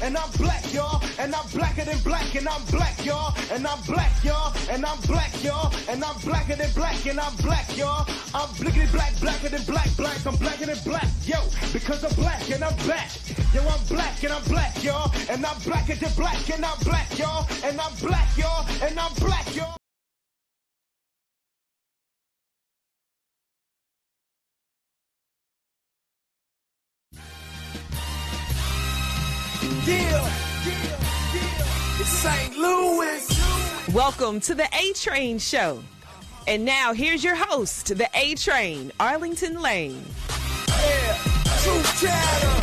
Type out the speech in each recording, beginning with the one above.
and I'm black, y'all, and I'm blacker than black, and I'm black, y'all, and I'm black, y'all, and I'm black, y'all, and I'm blacker than black, and I'm black, y'all. I'm blickety black, blacker than black, I'm blacker than black, yo, because I'm black and I'm back. Yo, I'm black and I'm black, y'all, and I'm blacker than black, and I'm black, y'all, and I'm black, y'all, and I'm black, y'all. It's St. Louis. Welcome to the A-Train Show. And now here's your host, the A-Train, Arlington Lane. Yeah, true chatter.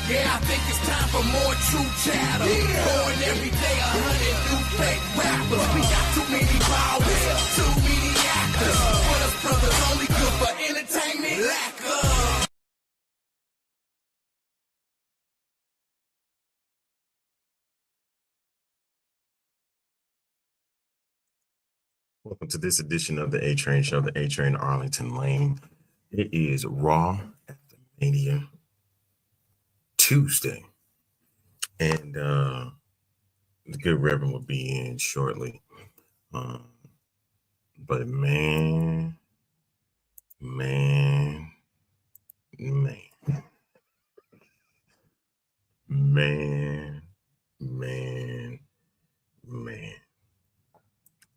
Yeah, I think it's time for more true chatter. Born every day 100 new fake rappers. We got too many powers, too many actors. But us brothers only good for entertainment. Lack of. Welcome to this edition of the A-Train Show, the A-Train Arlington Lane. It is Raw after Mania Tuesday. And the good Reverend will be in shortly. But man.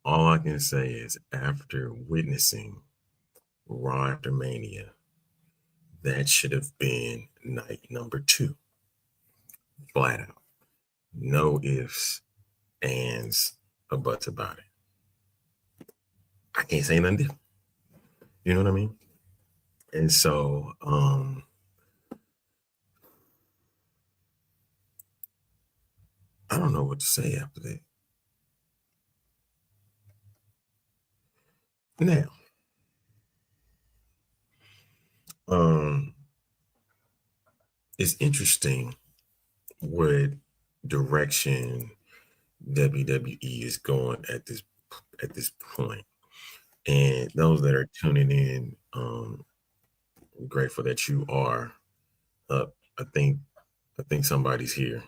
All I can say is after witnessing Raw after Mania, that should have been night number 2. Flat out. No ifs, ands, or buts about it. I can't say nothing different. You know what I mean? And so, I don't know what to say after that. Now, it's interesting what direction WWE is going at this point. And those that are tuning in, I'm grateful that you are up. I think somebody's here.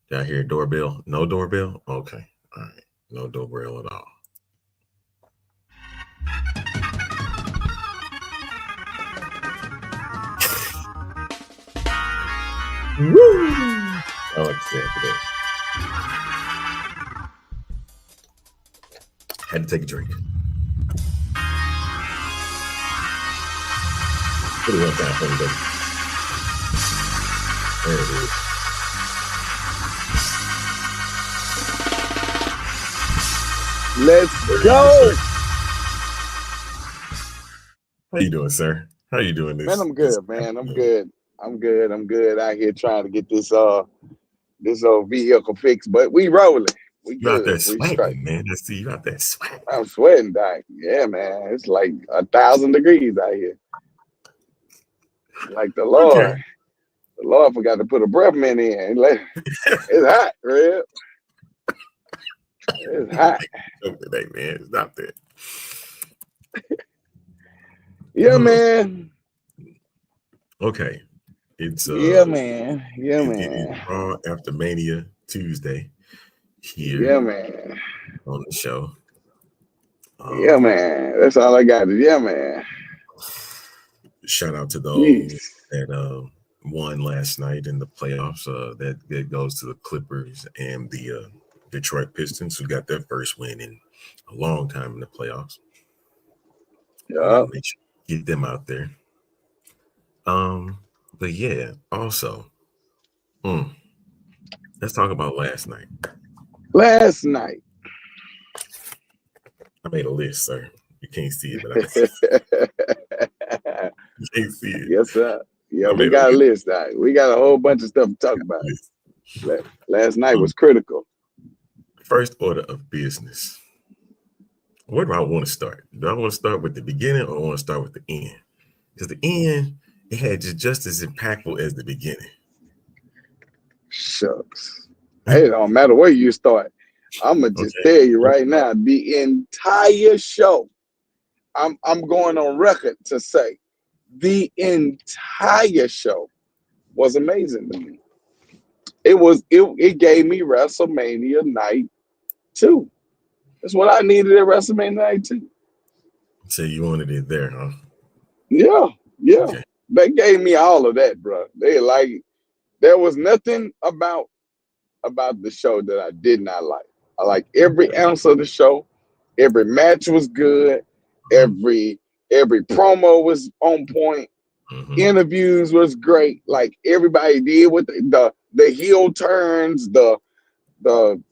Did I hear a doorbell? No doorbell? Okay. All right. No doorbell at all. Woo! I like to say it today. Had to take a drink. Put it one time for me, baby. There it is. Let's go. How you doing, sir? How you doing this? Man, I'm good, man. I'm good. I'm good out here trying to get this vehicle fixed, but we rolling. We You got good. that We straight. swag, man. Let's see. You got that swag. I'm sweating, Doc. Yeah, man. It's like 1,000 degrees out here. Like the Lord forgot to put a breath mint in. It's hot, real. It's hot. Today, man. Stop that. Yeah, man. Okay. It's yeah, man. It's Raw after Mania Tuesday here. Yeah, man. On the show. Yeah, man. That's all I got. Yeah, man. Shout out to those that won last night in the playoffs. That goes to the Clippers and the Detroit Pistons, who got their first win in a long time in the playoffs. Yeah. Make sure you get them out there. But yeah, also, let's talk about last night. Last night. I made a list, sir. You can't see it, but you can't see it. Yes, sir. Yeah, we got a list. We got a whole bunch of stuff to talk about. Last night was critical. First order of business. Where do I want to start? Do I want to start with the beginning or I want to start with the end? Because the end, it had just as impactful as the beginning. Shucks. Hey, it don't matter where you start. I'm gonna just tell you right now, the entire show. I'm going on record to say the entire show was amazing to me. It gave me WrestleMania night 2. That's what I needed at WrestleMania night 2. So you wanted it there, huh? Yeah, yeah. Okay. They gave me all of that, bro. There was nothing about the show that I did not like. I like every ounce of the show. Every match was good. Every promo was on point. Interviews was great. Like everybody did with the heel turns, the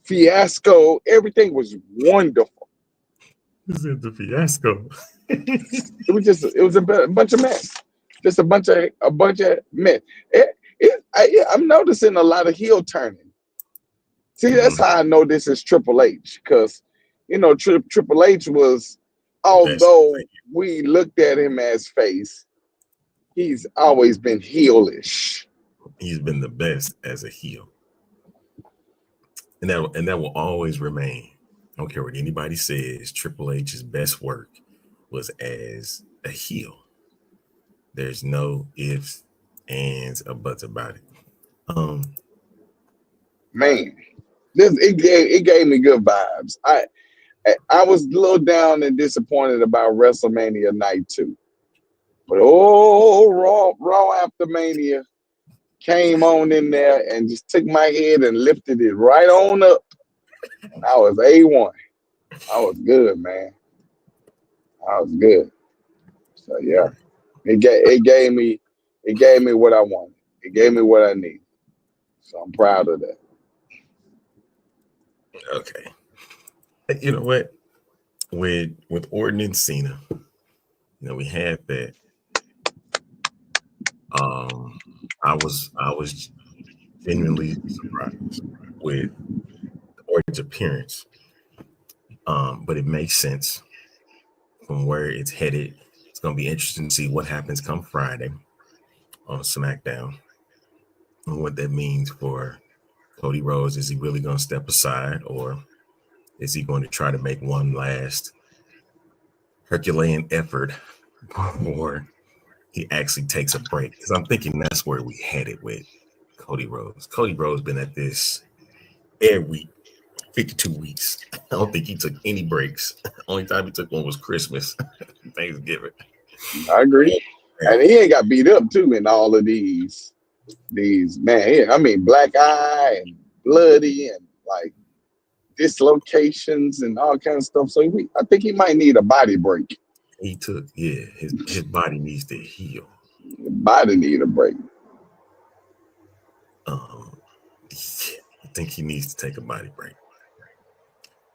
fiasco. Everything was wonderful. Is it the fiasco? It was a bunch of mess. Just a bunch of mess. I'm noticing a lot of heel turning. See, that's how I know this is Triple H, because Triple H was, although we looked at him as face, he's always been heelish. He's been the best as a heel, and that will always remain. I don't care what anybody says. Triple H's best work was as a heel. There's no ifs, ands, or buts about it. Man, it gave me good vibes. I was a little down and disappointed about WrestleMania night 2, but Raw after Mania came on in there and just took my head and lifted it right on up. And I was A1. I was good, man. I was good. So yeah, it gave me what I wanted. It gave me what I needed. So I'm proud of that. Okay. You know what? With Orton and Cena, we had that. I was genuinely surprised with Orton's appearance. But it makes sense from where it's headed. It's going to be interesting to see what happens come Friday on SmackDown and what that means for Cody Rhodes. Is he really going to step aside, or is he going to try to make one last Herculean effort before he actually takes a break? Because I'm thinking that's where we headed with Cody Rhodes. Cody Rhodes been at this every week, 52 weeks. I don't think he took any breaks. Only time he took one was Christmas, Thanksgiving. I agree. And he ain't got beat up too in all of these man. I mean, black eye and bloody and like dislocations and all kinds of stuff. So I think he might need a body break. He took, his body needs to heal. His body need a break. I think he needs to take a body break.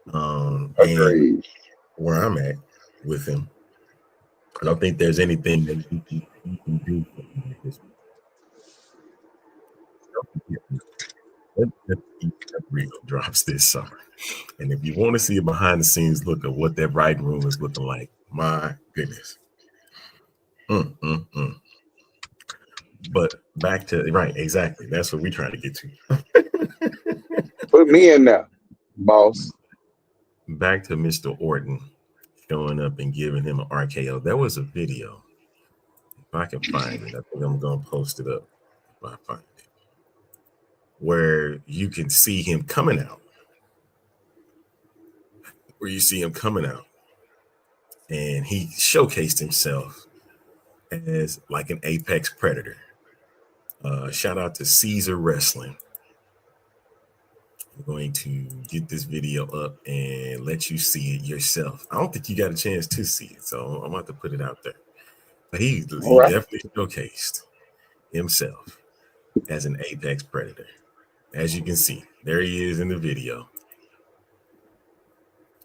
Agreed. And where I'm at with him, I don't think there's anything that he can do for him at this point. Rio drops this summer, and if you want to see a behind the scenes look of what that writing room is looking like, my goodness. But back to right, exactly. That's what we're trying to get to. Put me in there, boss. Back to Mr. Orton showing up and giving him an RKO. There was a video. If I can find it, I think I'm gonna post it up if I find it, where you can see him coming out. And he showcased himself as like an apex predator. Shout out to Caesar Wrestling. I'm going to get this video up and let you see it yourself. I don't think you got a chance to see it, so I'm about to put it out there. But he definitely showcased himself as an apex predator. As you can see, there he is in the video.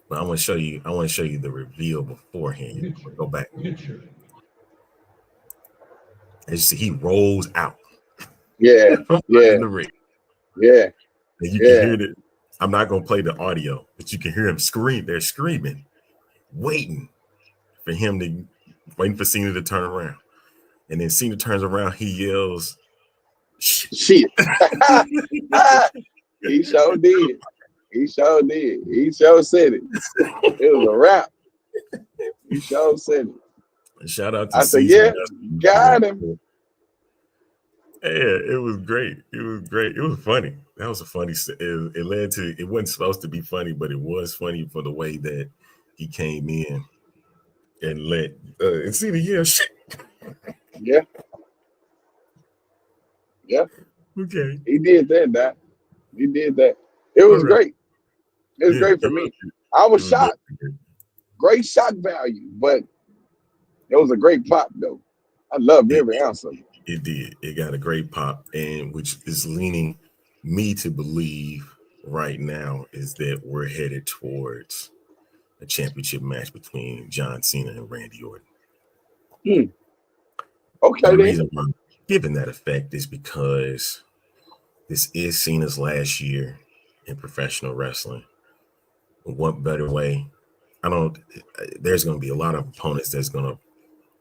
But I want to show you the reveal beforehand. Go back. As you see, he rolls out. Yeah. In the ring. Yeah. And you can hear it. I'm not gonna play the audio, but you can hear him scream. They're screaming, waiting for Cena to turn around. And then Cena turns around, he yells, "Shit!" He sure did. He sure did. He sure said it. It was a wrap. He sure said it. Shout out to I said, yeah, got him. Yeah, it was great. It was great. It was funny. That was a funny. It led to. It wasn't supposed to be funny, but it was funny for the way that he came in and let and see the shit. Yeah, yeah. Okay, He did that, Doc. He did that. It all was right. great. It was Yeah, great for me. I it was was shocked. definitely Great shock value, but it was a great pop though. I loved great. every ounce of it. It did. It got a great pop, and which is leaning me to believe right now is that we're headed towards a championship match between John Cena and Randy Orton. Hmm. And Okay the then. reason why I'm giving that effect is because this is Cena's last year in professional wrestling. What better way? I don't. There's going to be a lot of opponents that's going to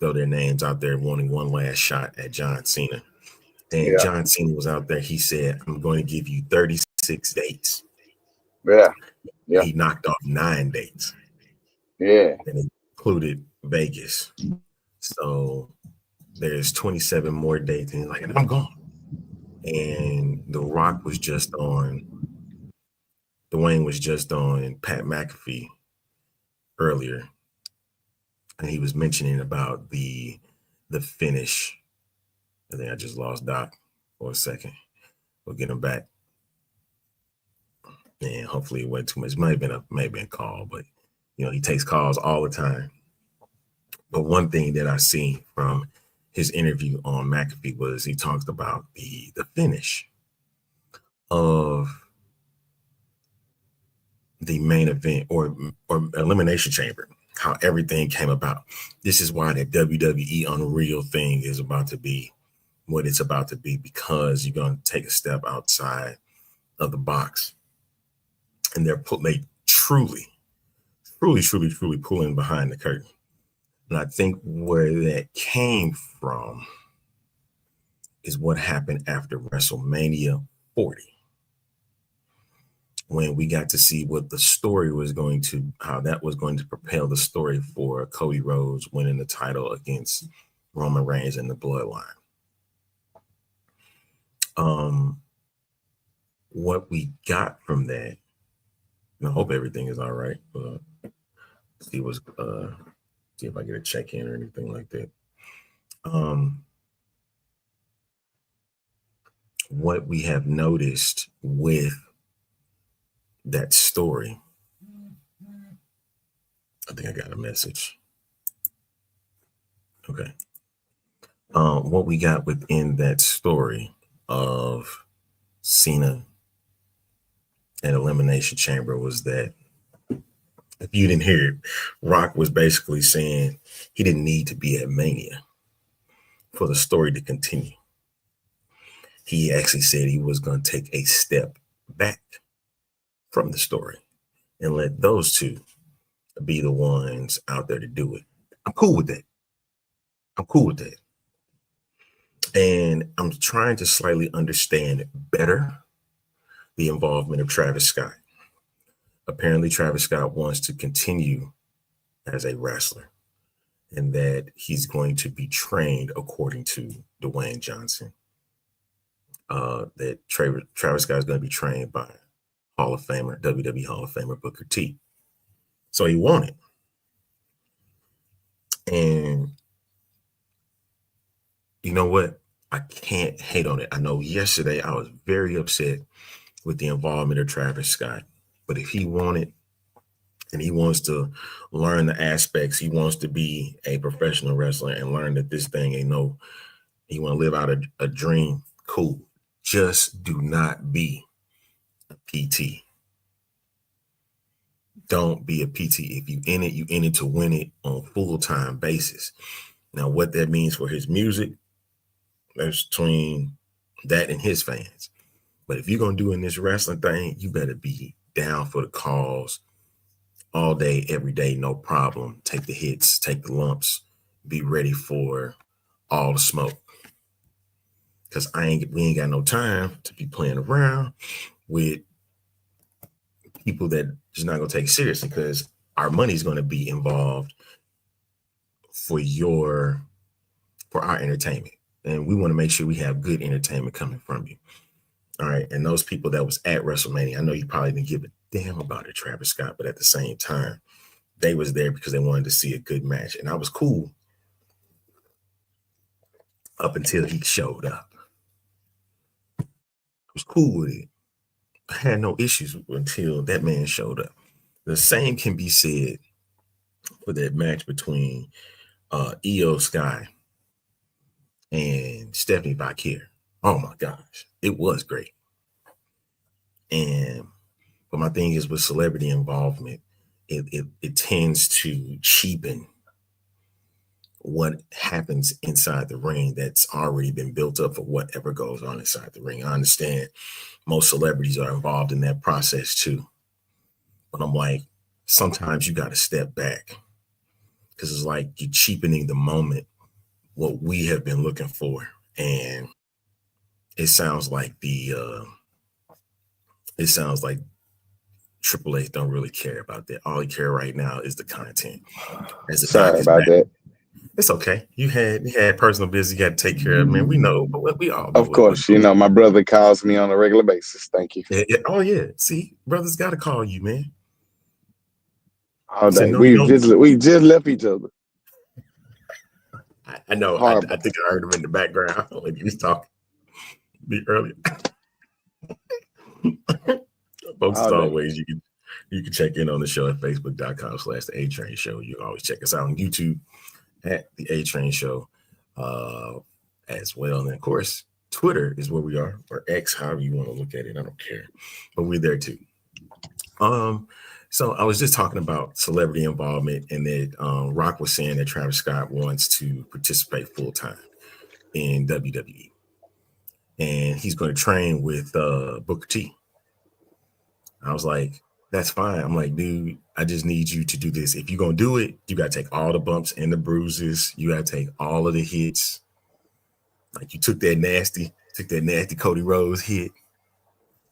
throw their names out there wanting one last shot at John Cena. And Yeah, John Cena was out there. He said, "I'm going to give you 36 dates." yeah, yeah, He knocked off 9 dates, yeah. and it included Vegas. So there's 27 more dates, and he's like, "I'm gone." And The Rock was just on. Dwayne was just on Pat McAfee earlier, and he was mentioning about the finish. I think I just lost Doc for a second. We'll get him back, and hopefully it wasn't too much. It may have been a call, but he takes calls all the time. But one thing that I seen from his interview on McAfee was he talked about the finish of the main event or elimination chamber, how everything came about. This is why that WWE Unreal thing is about to be what it's about to be, because you're going to take a step outside of the box, and they truly pulling behind the curtain. And I think where that came from is what happened after WrestleMania 40, when we got to see what the story was going to, how that was going to propel the story for Cody Rhodes winning the title against Roman Reigns and the Bloodline. What we got from that, and I hope everything is all right. See if I get a check in or anything like that. What we have noticed with that story, I think I got a message. Okay. What we got within that story of Cena and Elimination Chamber was that, if you didn't hear it, Rock was basically saying he didn't need to be at Mania for the story to continue. He actually said he was going to take a step back from the story and let those two be the ones out there to do it. I'm cool with that. And I'm trying to slightly understand better the involvement of Travis Scott. Apparently, Travis Scott wants to continue as a wrestler, and that he's going to be trained according to Dwayne Johnson. That Travis Scott is going to be trained by Hall of Famer, WWE Hall of Famer Booker T. So he wanted. And you know what? I can't hate on it. I know yesterday I was very upset with the involvement of Travis Scott. But if he wanted, and he wants to learn the aspects, he wants to be a professional wrestler and learn that this thing ain't no, he want to live out a dream, cool. Just do not be a PT. Don't be a PT. If you in it to win it on a full-time basis. Now, what that means for his music, that's between that and his fans. But if you're going to do in this wrestling thing, you better be down for the cause all day, every day, no problem. Take the hits, take the lumps, be ready for all the smoke. Because we ain't got no time to be playing around with people that just not going to take it seriously, because our money's going to be involved for our entertainment. and we want to make sure we have good entertainment coming from you. All right. And those people that was at WrestleMania, I know you probably didn't give a damn about it, Travis Scott, but at the same time, they was there because they wanted to see a good match. And I was cool up until he showed up. I was cool with it. I had no issues until that man showed up. The same can be said for that match between Io Sky and Stephanie Bakir. Oh my gosh, it was great. But my thing is with celebrity involvement, it tends to cheapen what happens inside the ring that's already been built up for whatever goes on inside the ring. I understand most celebrities are involved in that process too. But I'm like, sometimes you got to step back because it's like you're cheapening the moment, what we have been looking for. And it sounds like Triple H don't really care about that. All he care right now is the content. Sorry about that. It's okay. You had personal business you got to take care of, man. We know, but we all know. Of course, you know, my brother calls me on a regular basis. Thank you. Oh yeah. See, brothers got to call you, man. All day. No, we just left each other. I know. I think I heard him in the background when he was talking earlier. Folks, as always, you can check in on the show at facebook.com/the A Train Show. You can always check us out on YouTube at the A Train Show as well. And of course, Twitter is where we are, or X, however you want to look at it. I don't care, but we're there too. So I was just talking about celebrity involvement, and that Rock was saying that Travis Scott wants to participate full time in WWE, and he's going to train with Booker T. I was like, that's fine. I'm like, dude, I just need you to do this. If you're going to do it, you got to take all the bumps and the bruises. You got to take all of the hits. Like you took that nasty Cody Rhodes hit.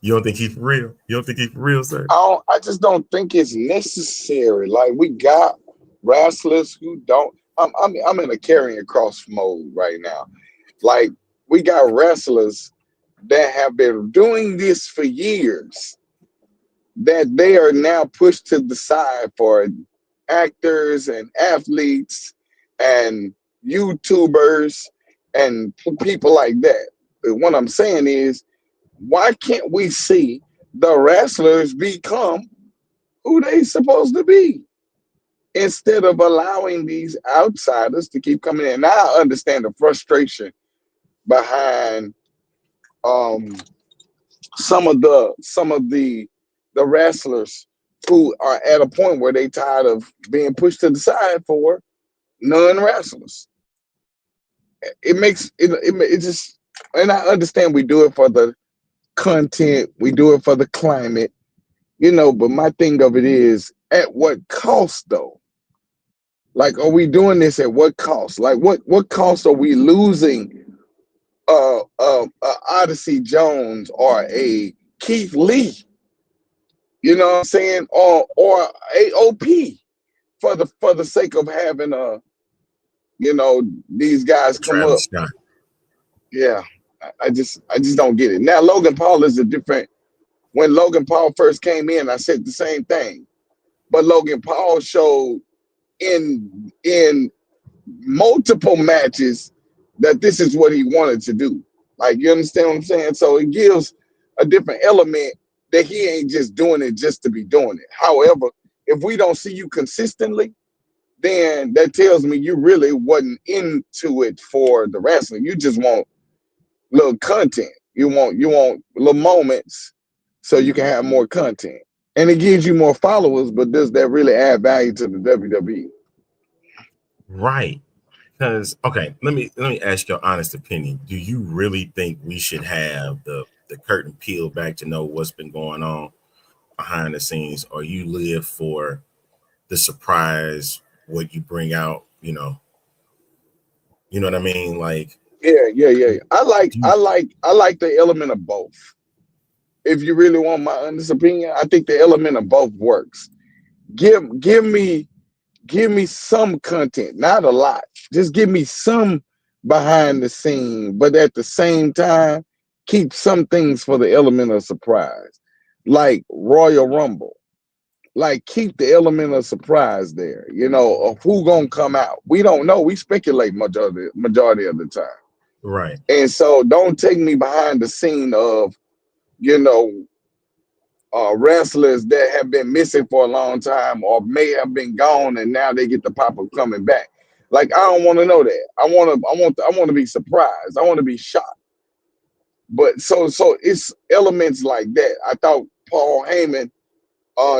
You don't think he's for real? You don't think he's for real, sir? I just don't think it's necessary. Like we got wrestlers who don't. I'm in a carrying cross mode right now. Like we got wrestlers that have been doing this for years, that they are now pushed to the side for actors and athletes and YouTubers and people like that. But what I'm saying is, why can't we see the wrestlers become who they supposed to be instead of allowing these outsiders to keep coming in? Now I understand the frustration behind some of the wrestlers who are at a point where they tired of being pushed to the side for non-wrestlers. It just, and I understand we do it for the content, we do it for the climate, you know, but my thing of it is, at what cost though? Like, are we doing this at what cost? Like what cost are we losing Odyssey Jones or a Keith Lee, you know what I'm saying, or AOP for the sake of having these guys come Travis up. Scott. Yeah, I just don't get it. Now Logan Paul is a different. When Logan Paul first came in, I said the same thing, but Logan Paul showed in multiple matches that this is what he wanted to do. Like, you understand what I'm saying? So it gives a different element that he ain't just doing it just to be doing it. However, if we don't see you consistently, then that tells me you really wasn't into it for the wrestling. You just want little content. You want little moments so you can have more content. And it gives you more followers, but does that really add value to the WWE? Right. Because, okay, let me ask your honest opinion. Do you really think we should have the curtain peeled back to know what's been going on behind the scenes, or you live for the surprise, what you bring out, you know what I mean? Like, yeah. I like the element of both. If you really want my honest opinion, I think the element of both works. Give me some content, not a lot. Just give me some behind the scene, but at the same time, keep some things for the element of surprise, like Royal Rumble. Like keep the element of surprise there, of who gonna come out. We don't know. We speculate majority of the time. Right. And so don't take me behind the scene of, you know, wrestlers that have been missing for a long time or may have been gone and now they get the pop of coming back. Like I don't want to know that. I want to be surprised. I want to be shocked. But so it's elements like that. I thought Paul Heyman,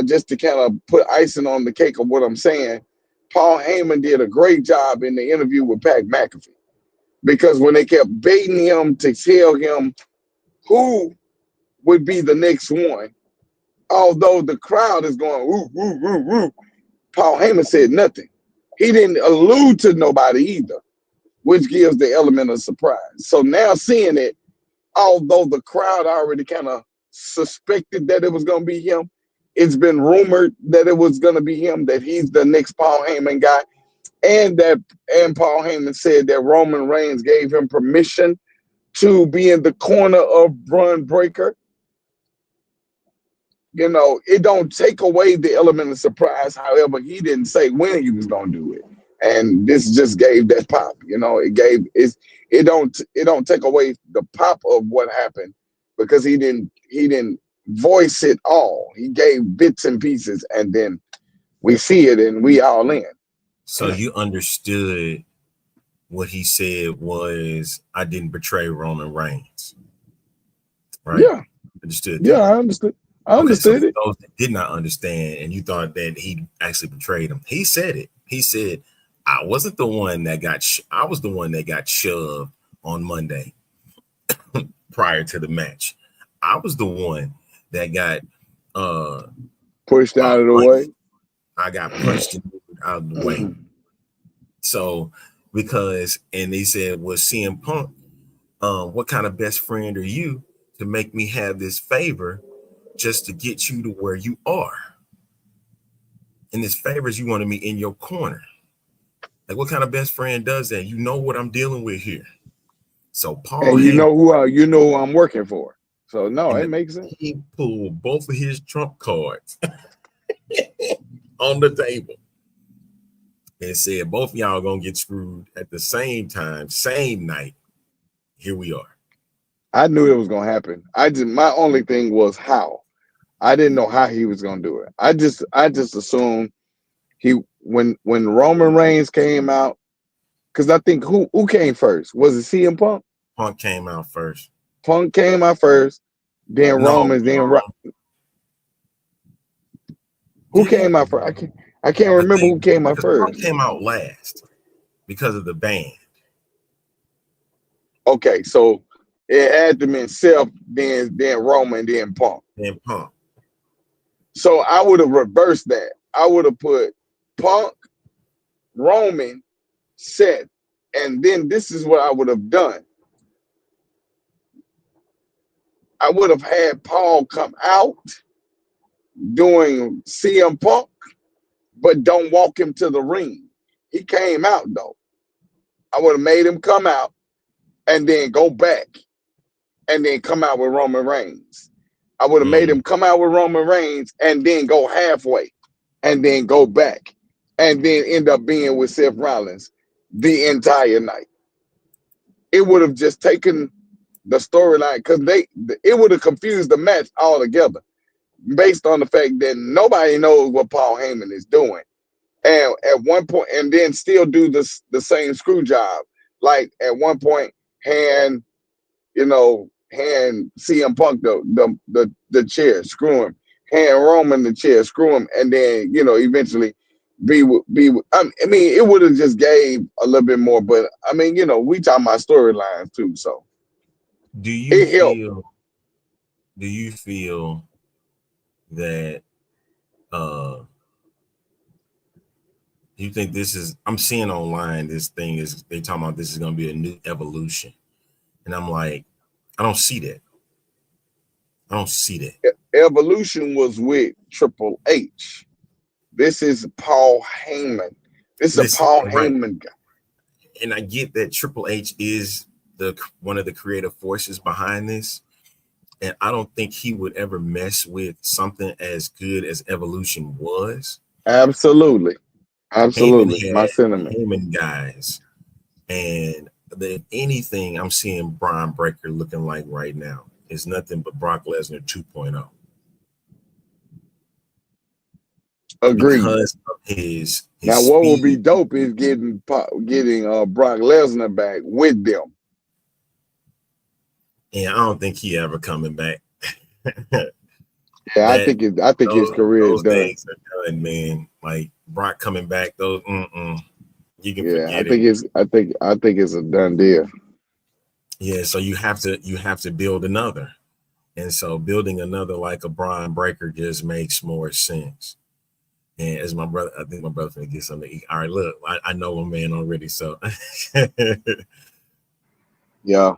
just to kind of put icing on the cake of what I'm saying, Paul Heyman did a great job in the interview with Pat McAfee. Because when they kept baiting him to tell him who would be the next one, although the crowd is going, woo, woo, woo, woo, Paul Heyman said nothing. He didn't allude to nobody either, which gives the element of surprise. So now seeing it, although the crowd already kind of suspected that it was going to be him, it's been rumored that it was going to be him, that he's the next Paul Heyman guy. And Paul Heyman said that Roman Reigns gave him permission to be in the corner of Braun Breaker. It don't take away the element of surprise. However, he didn't say when he was gonna do it, and this just gave that pop. It don't take away the pop of what happened because he didn't voice it all. He gave bits and pieces, and then we see it and we all in. So you understood what he said was, I didn't betray Roman Reigns, right? Yeah. Understood that? Yeah, I understood. I understood so it. those that did not understand, and you thought that he actually betrayed him. He said it. He said, I wasn't the one that got, I was the one that got shoved on Monday prior to the match. I was the one that got pushed out of the way. I got punched out of the way. So, and he said, well, CM Punk, what kind of best friend are you to make me have this favor just to get you to where you are? And this favor is you wanted me in your corner. Like, what kind of best friend does that? You know what I'm dealing with here. So Paul, and you know who I'm working for. So no, it makes sense. He pulled both of his trump cards on the table and said, both of y'all gonna get screwed at the same time, same night. Here we are. I knew it was gonna happen. My only thing was how. I didn't know how he was gonna do it. I just assumed when Roman Reigns came out, because I think who came first? Was it CM Punk? Punk came out first. Punk came out first, then Roman, then who came out first? I can't remember who came out first. Punk came out last because of the band. Okay, so it had to be Seth, then Roman, then Punk. Then Punk. So I would have reversed that. I would have put Punk, Roman, Seth, and then this is what I would have done. I would have had Paul come out doing CM Punk, but don't walk him to the ring. He came out though. I would have made him come out and then go back and then come out with Roman Reigns. I would have made him come out with Roman Reigns and then go halfway and then go back and then end up being with Seth Rollins the entire night. It would have just taken the storyline because it would have confused the match altogether based on the fact that nobody knows what Paul Heyman is doing. And at one point, and then still do the same screw job. Like at one point, hand CM Punk the chair, screw him, hand Roman the chair, screw him, and then eventually be with. I mean, it would have just gave a little bit more, but I mean, we talking about storylines too, so do you feel that you think this is, I'm seeing online this thing is, they talking about this is going to be a new evolution, and I'm like, I don't see that. Evolution was with Triple H. This is Paul Heyman. This is a Paul Heyman guy. and I get that Triple H is one of the creative forces behind this, and I don't think he would ever mess with something as good as Evolution was. Absolutely. Heyman My had sentiment. Heyman guys, and if anything, I'm seeing Braun Breaker looking like right now is nothing but Brock Lesnar 2.0. Agreed. Because of his Now, what will be speed. dope is getting Brock Lesnar back with them. And I don't think he ever coming back. Yeah, I think his career is those done. days are done, man. Like Brock coming back, those you can forget it. I think it's a done deal. Yeah, so you have to build another. And so building another like a Braun Breaker just makes more sense. And as my brother, I think my brother's gonna get something to eat. All right, look, I know a man already, so yeah.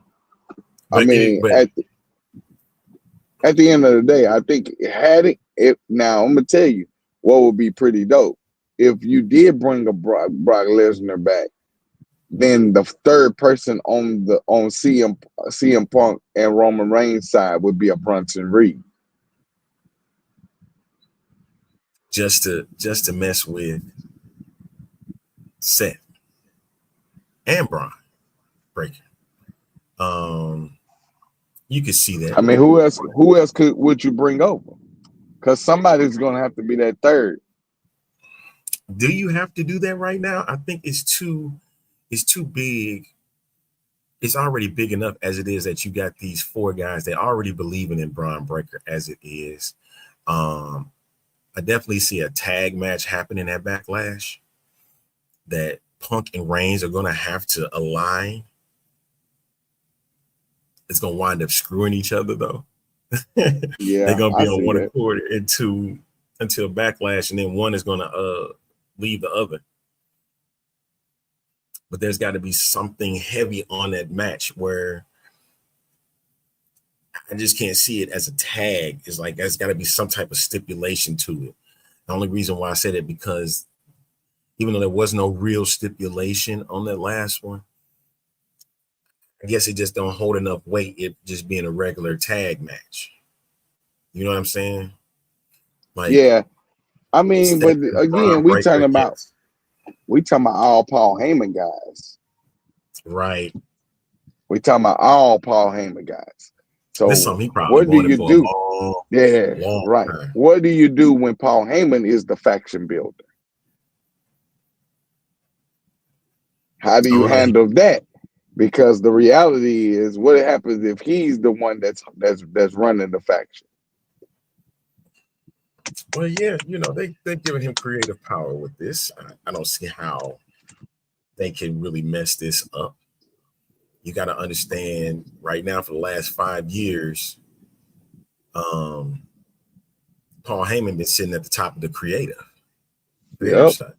But I mean, at the end of the day, I think now I'm gonna tell you what would be pretty dope. If you did bring a Brock Lesnar back, then the third person on CM Punk and Roman Reigns side would be a Bronson Reed. just to mess with Seth and Braun Breaker. You could see that. I mean, who else would you bring over? Because somebody's gonna have to be that third. Do you have to do that right now? I think it's too big. It's already big enough as it is that you got these four guys that already believing in Braun Breaker as it is. I definitely see a tag match happening at Backlash that Punk and Reigns are going to have to align. It's going to wind up screwing each other, though. Yeah, they're going to be on one that. accord until Backlash, and then one is going to leave the other. But there's got to be something heavy on that match where I just can't see it as a tag. It's like there's got to be some type of stipulation to it. The only reason why I said it because even though there was no real stipulation on that last one, I guess it just don't hold enough weight it just being a regular tag match. You know what I'm saying? Like, yeah, I mean, but again, we talking about all Paul Heyman guys, right? We talking about all Paul Heyman guys. So this is something he probably what do you do? Long right. Time. What do you do when Paul Heyman is the faction builder? How do you handle that? Because the reality is, what happens if he's the one that's running the faction? Well, yeah, they're giving him creative power with this. I don't see how they can really mess this up. You got to understand right now for the last 5 years, Paul Heyman been sitting at the top of the creative side,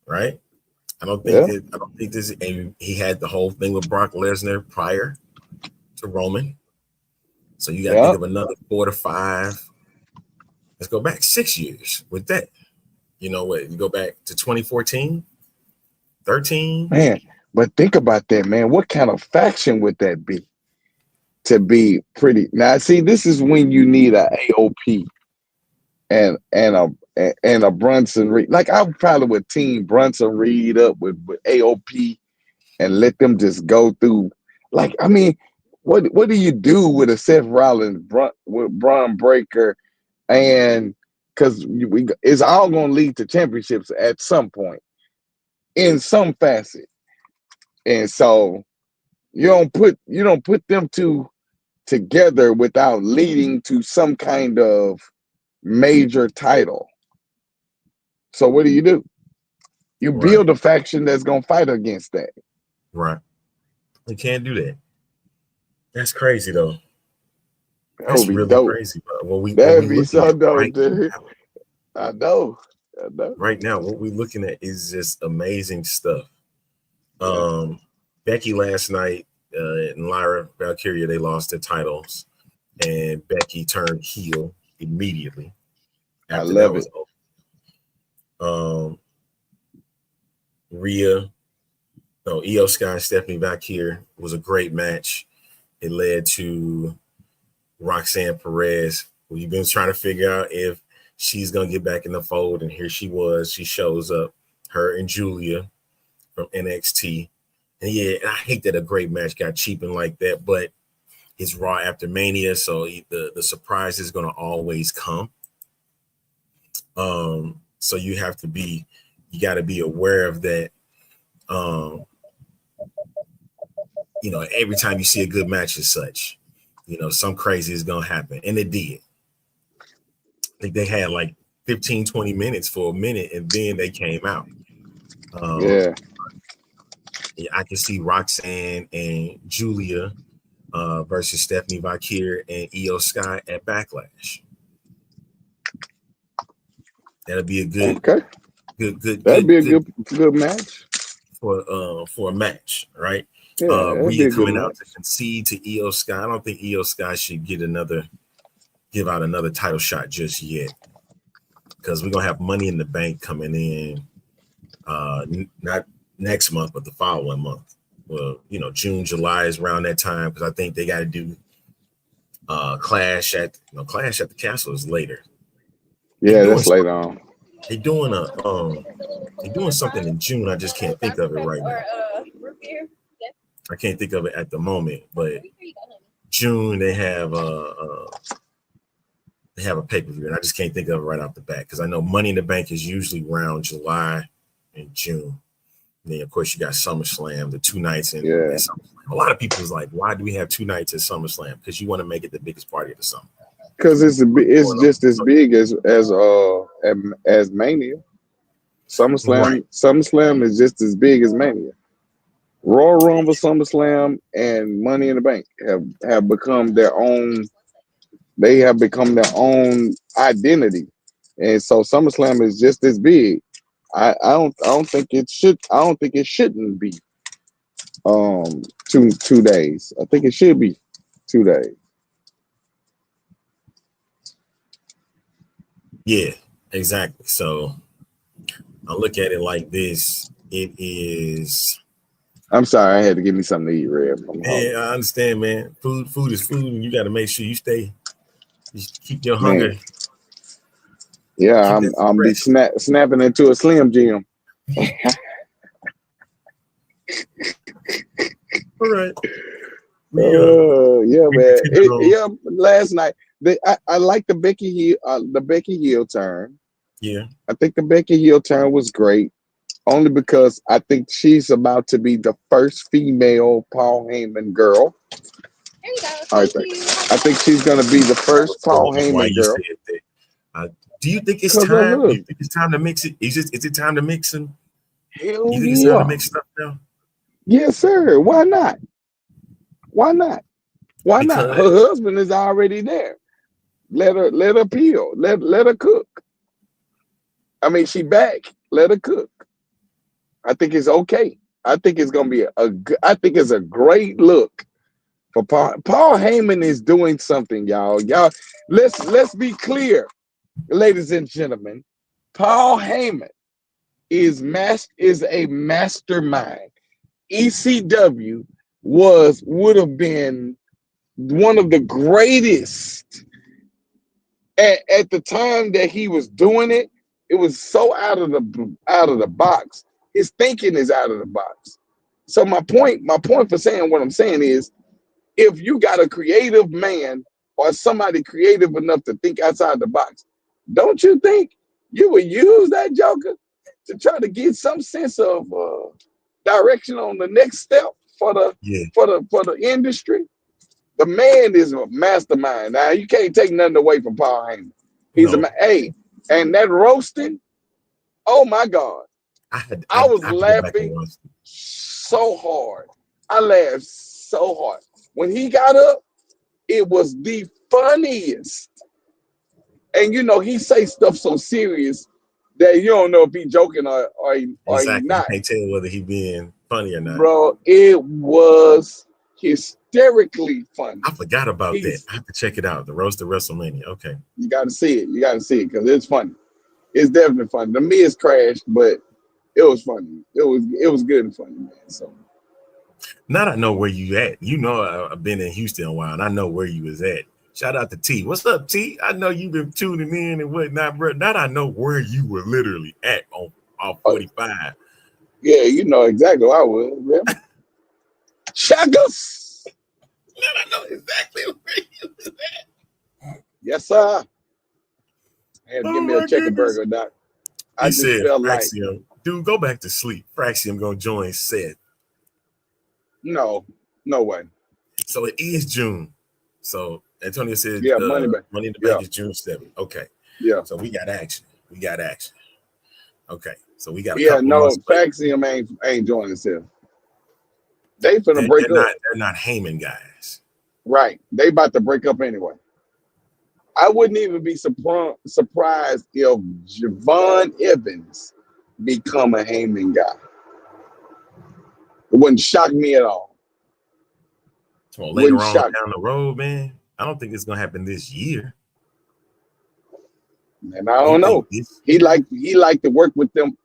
right? I don't think this. And he had the whole thing with Brock Lesnar prior to Roman. So you got to think of another 4 to 5. Let's go back 6 years with that. You know what? You go back to 2014, 13. Man, but think about that, man. What kind of faction would that be? To be pretty. Now, see, this is when you need a AOP and a Bronson Reed. Like I probably would team Bronson Reed up with AOP and let them just go through. Like, I mean, what do you do with a Seth Rollins, with Braun Breaker, and because it's all going to lead to championships at some point in some facet, and so you don't put them two together without leading to some kind of major title. So what do? You build a faction that's going to fight against that. Right. You can't do that. That's crazy, though. That's really dope. crazy, bro. That'd be so dope, dude. I know. Right now, what we're looking at is just amazing stuff. Becky last night and Lyra Valkyria, they lost their titles, and Becky turned heel immediately after that was over. Rhea So Io Sky, Stephanie Bakir was a great match. It led to Roxanne Perez. We've been trying to figure out if she's gonna get back in the fold, and here she was. She shows up, her and Julia from NXT. And yeah, I hate that a great match got cheapened like that, but it's Raw after Mania, so the surprise is gonna always come. So you got to be aware of that. Every time you see a good match as such, some crazy is gonna happen, and it did. I think they had like 15, 20 minutes for a minute, and then they came out. Yeah, I can see Roxanne and Julia versus Stephanie Bakir and Io Sky at Backlash. That'll be a good, That'd be a good match for a match, right? Yeah, Rhea coming out to concede to Io Sky. I don't think Io Sky should give out another title shot just yet, because we're gonna have Money in the Bank coming in, not next month, but the following month. Well, June, July is around that time, because I think they got to do Clash at the Castle is later. Yeah, that's later on. They're doing something in June. I just can't think of it right now. I can't think of it at the moment, but June they have a pay-per-view, and I just can't think of it right off the bat, because I know Money in the Bank is usually around July and June. And then of course you got SummerSlam, the 2 nights in. Yeah. A lot of people was like, why do we have 2 nights at SummerSlam? Because you want to make it the biggest party of the summer. Because it's just as big as Mania. SummerSlam is just as big as Mania. Royal Rumble, SummerSlam, and Money in the Bank have become their own. They have become their own identity, and so SummerSlam is just as big. I don't think it should. I don't think it shouldn't be 2 days. I think it should be 2 days. Yeah, exactly. So I look at it like this. It is. I'm sorry, I had to give me something to eat, Red. Yeah, I understand, man. Food is food, and you got to make sure you keep your hunger. Man. Yeah, I'm be snapping into a Slim Jim. All right. Yeah, man. Last night I like the Becky Hill turn. Yeah, I think the Becky Hill turn was great, only because I think she's about to be the first female Paul Heyman girl. There you go. I think she's going to be the first Paul Heyman girl. Do you think it's time? Do you think it's time to mix it? Is it time to mix them? Hell you think it's time to mix stuff now? Yes, sir. Why not? Why not? Why not? Her husband is already there. Let her peel. Let her cook. I mean, she back. Let her cook. I think it's okay. I think it's gonna be I think it's a great look for Paul. Paul Heyman is doing something, y'all. Let's be clear, ladies and gentlemen. Paul Heyman is a mastermind. ECW would have been one of the greatest at the time that he was doing it. It was so out of the box. His thinking is out of the box. So my point for saying what I'm saying is, if you got a creative man or somebody creative enough to think outside the box, don't you think you would use that joker to try to get some sense of direction on the next step for the industry? The man is a mastermind. Now you can't take nothing away from Paul Heyman. He's and that roasting, oh my God. I was laughing so hard. I laughed so hard. When he got up, it was the funniest. And he say stuff so serious that you don't know if he's joking or he not. You can't tell whether he being funny or not. Bro, it was hysterically funny. I forgot about that. I have to check it out. The Roast of WrestleMania. Okay. You got to see it. You got to see it because it's funny. It's definitely funny. The Miz crashed, but It was funny. It was good and funny, man. So now I know where you at. You know I've been in Houston a while, and I know where you was at. Shout out to T. What's up, T? I know you've been tuning in and whatnot, bro. Now I know where you were literally at on 45. yeah, you know exactly where I was. Yeah. Shakas. Now I know exactly where you was at. Yes, sir. I had to give Oh me a my chicken goodness. burger, Doc. I He just said, felt like Fraxium, dude, go back to sleep. Fraxium gonna join Seth. no way. So it is June. So Antonio said Yeah, money back. Money in the Yeah, Bank is June 7th. Okay. yeah. So we got action. We got action. Okay. So we got a Yeah, couple no, months later. Faxium ain't joining himself. They finna break up. They're not Heyman guys. Right. They about to break up anyway. I wouldn't even be surprised if Javon Evans become a Heyman guy. It wouldn't shock me at all. So later Wouldn't on shock down the road, man, I don't think it's gonna happen this year. me. And I don't know. He liked to work with them.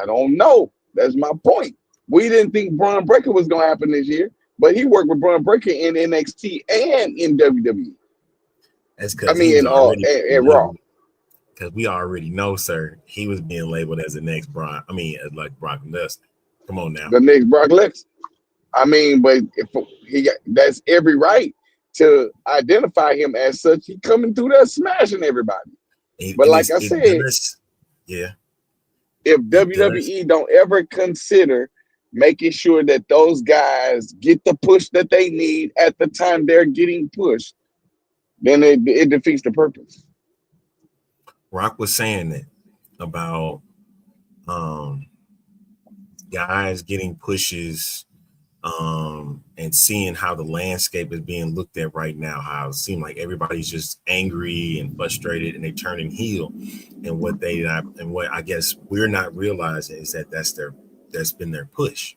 I don't know. That's my point. We didn't think Braun Breaker was gonna happen this year, but he worked with Braun Breaker in NXT and in WWE. That's I because mean, in Raw. Because we already know, sir, he was being labeled as the next Brock. I mean, like Brock Lesnar. Come on now. The next Brock Lesnar. I mean, but if that's every right to identify him as such. He coming through there smashing everybody. But like I said, yeah. If WWE don't ever consider making sure that those guys get the push that they need at the time they're getting pushed, then it defeats the purpose. Rock was saying that about guys getting pushes and seeing how the landscape is being looked at right now, how it seems like everybody's just angry and frustrated and they turning heel. And what I guess we're not realizing is that's been their push.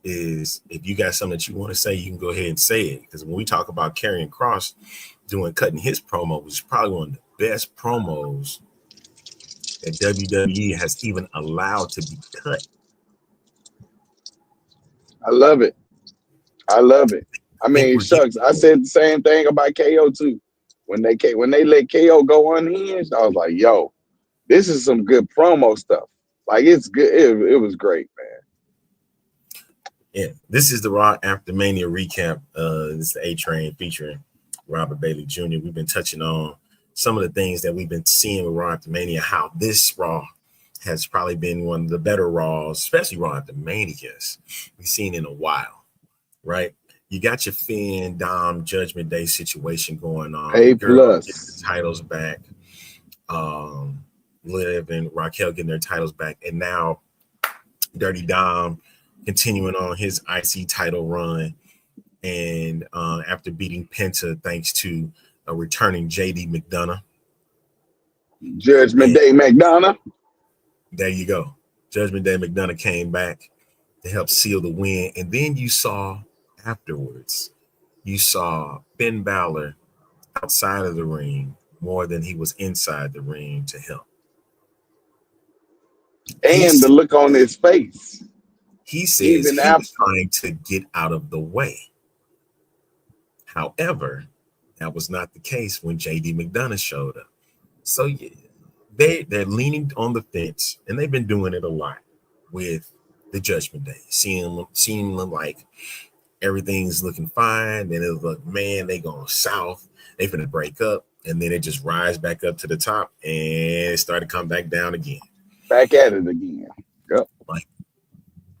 Is if you got something that you want to say, you can go ahead and say it. Because when we talk about Karrion Kross cutting his promo, which is probably one of the best promos that WWE has even allowed to be cut. I love it. I mean, shucks. I said the same thing about KO too. When they let KO go unhinged, I was like, yo, this is some good promo stuff. Like, it's good. It was great, man. Yeah, this is the Raw After Mania recap. This is the A Train featuring Robert Bailey Jr. We've been touching on some of the things that we've been seeing with Raw After Mania, how this Raw has probably been one of the better Raws, especially Raw After Manias we've seen in a while, right? You got your Finn, Dom, Judgment Day situation going on. A+. Getting the titles back. Liv and Raquel getting their titles back. And now Dirty Dom continuing on his IC title run. And after beating Penta, thanks to a returning JD McDonough. Judgment Day McDonough. There you go. Judgment Day McDonough came back to help seal the win. And then you saw afterwards, Finn Balor outside of the ring more than he was inside the ring to help. And the look on his face. He says he was trying to get out of the way. However, that was not the case when JD McDonough showed up. So yeah, they're leaning on the fence, and they've been doing it a lot with the Judgment Day, seeing them like everything's looking fine. Then it's like, man, they going south. They finna break up, and then it just rise back up to the top and start to come back down again. Back at it again. Yep. Like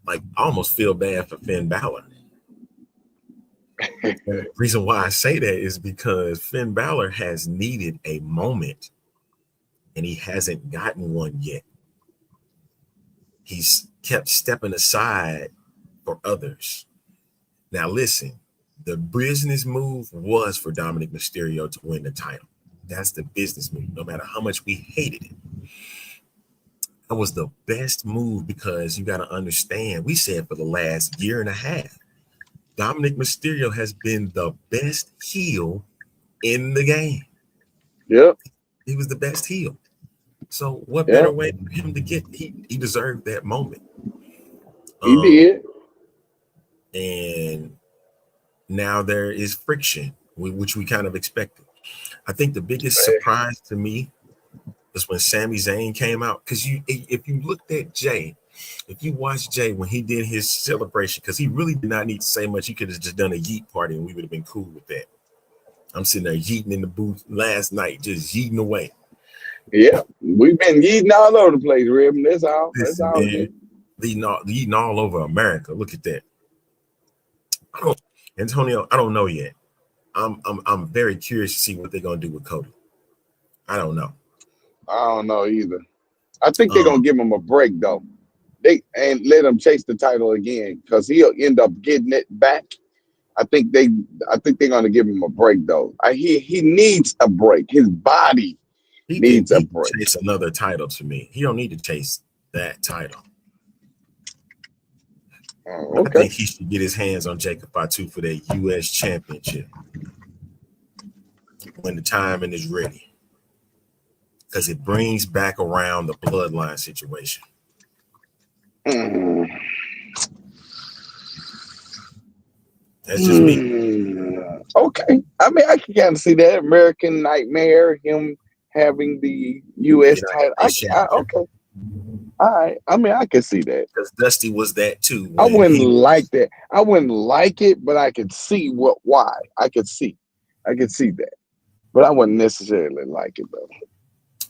I almost feel bad for Finn Balor. The reason why I say that is because Finn Balor has needed a moment, and he hasn't gotten one yet. He's kept stepping aside for others. Now, listen, the business move was for Dominic Mysterio to win the title. That's the business move, no matter how much we hated it. That was the best move because you got to understand, we said for the last year and a half, Dominic Mysterio has been the best heel in the game. Yep. He was the best heel. So what Yeah, better way for him to get? He deserved that moment. he did. And now there is friction, which we kind of expected. I think the biggest surprise to me is when Sami Zayn came out, because if you looked at Jay, if you watched Jay when he did his celebration, because he really did not need to say much, he could have just done a yeet party and we would have been cool with that. I'm sitting there yeeting in the booth last night, just yeeting away. Yeah, we've been yeeting all over the place, Rib. That's all. That's Listen, all man, good. yeeting all over America. Look at that. Antonio, I don't know yet. I'm very curious to see what they're gonna do with Cody. I don't know. I don't know either. I think they're gonna give him a break though. They and let him chase the title again because he'll end up getting it back. I think they're gonna give him a break though. He needs a break. His body needs a He break. chase another title to me. He don't need to chase that title. Oh, I think he should get his hands on Jacob Fatu for that U.S. championship when the timing is ready, because it brings back around the bloodline situation. That's just me. Okay. I mean, I can kind of see that American Nightmare, him having the U.S. title. Okay. All right. I mean, I can see that. Because Dusty was that too. I wouldn't like that. I wouldn't like it, but I could see why. I could see that. But I wouldn't necessarily like it though.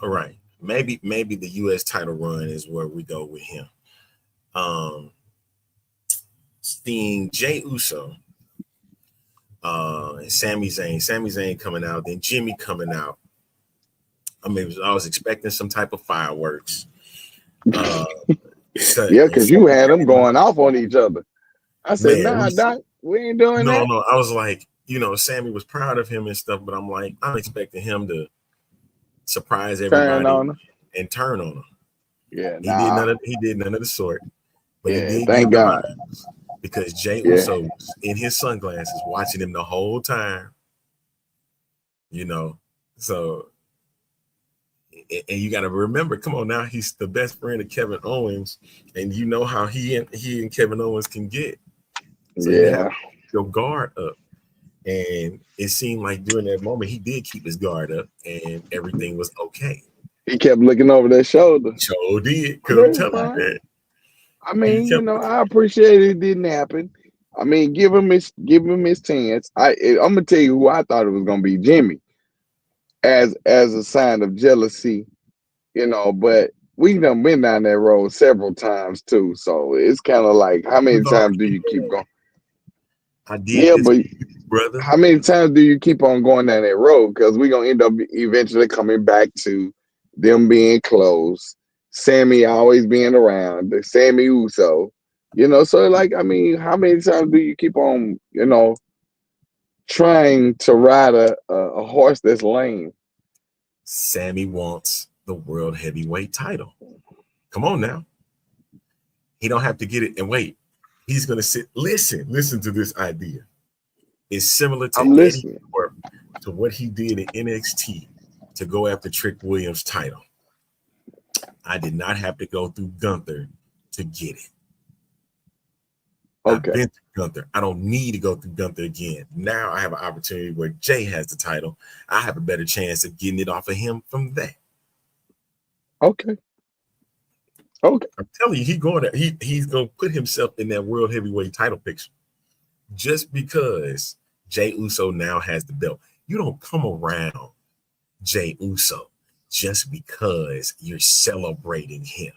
All right. Maybe the U.S. title run is where we go with him. Seeing Jey Uso, and Sami Zayn coming out, then Jimmy coming out. I mean, I was expecting some type of fireworks. Yeah, because you had them going off on each other. I said, nah, Doc, we ain't doing that. No, I was like, Sammy was proud of him and stuff, but I'm like, I'm expecting him to surprise everybody and turn on him. Yeah, he did none of the sort. But yeah, he did thank God. Because Jey Uso was in his sunglasses watching him the whole time. So, and you got to remember, come on now, he's the best friend of Kevin Owens, and you know how he and Kevin Owens can get. So you have your guard up. And it seemed like during that moment, he did keep his guard up and everything was okay. He kept looking over their shoulder. Sure did. Because I'm telling you that. I mean, I appreciate it didn't happen. I mean, give him his chance. I'm gonna tell you who I thought it was gonna be, Jimmy, as a sign of jealousy, but we done been down that road several times too. So it's kind of like, how many times do you keep going? I did. But brother, how many times do you keep on going down that road? Because we're gonna end up eventually coming back to them being close. Sammy always being around, the Sammy Uso, so like, I mean, how many times do you keep on, trying to ride a horse that's lame? Sammy wants the world heavyweight title. Come on now. He don't have to get it and wait. He's going to sit. Listen to this idea. It's similar to Eddie or to what he did in NXT to go after Trick Williams' title. I did not have to go through Gunther to get it. I've been through Gunther. I don't need to go through Gunther again. Now I have an opportunity where Jay has the title. I have a better chance of getting it off of him from that. Okay. I'm telling you, he's going to put himself in that world heavyweight title picture just because Jey Uso now has the belt. You don't come around Jey Uso just because you're celebrating him.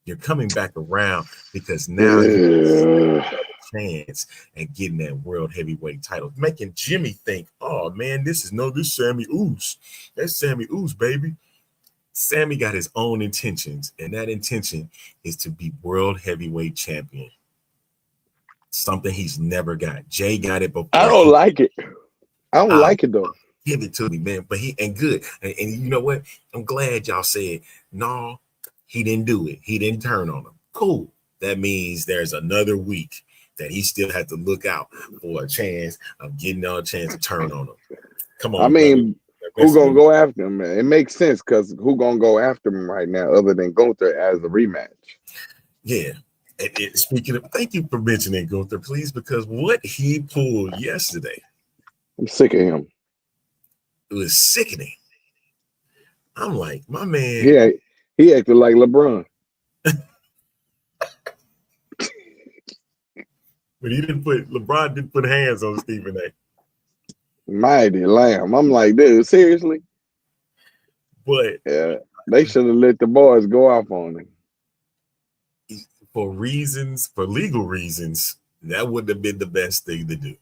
You're coming back around because now you have a chance at getting that world heavyweight title, making Jimmy think, oh man, this Sammy Uso. That's Sammy Uso, baby. Sammy got his own intentions, and that intention is to be world heavyweight champion. Something he's never got. Jay got it before. I don't like it. I don't like it though. Give it to me, man. But good. And you know what? I'm glad y'all said, no, he didn't do it. He didn't turn on him. Cool. That means there's another week that he still had to look out for a chance of getting a chance to turn on him. Come on. I mean, Who gonna go after him, man? It makes sense because who gonna go after him right now other than Gunther as a rematch? Yeah. And speaking of, thank you for mentioning Gunther, please, because what he pulled yesterday, I'm sick of him. it was sickening. I'm like, my man. Yeah, he acted like LeBron. But LeBron didn't put hands on Stephen A. Mighty Lamb. I'm like, dude, seriously? But yeah, they should have let the boys go off on him. For legal reasons, that wouldn't have been the best thing to do.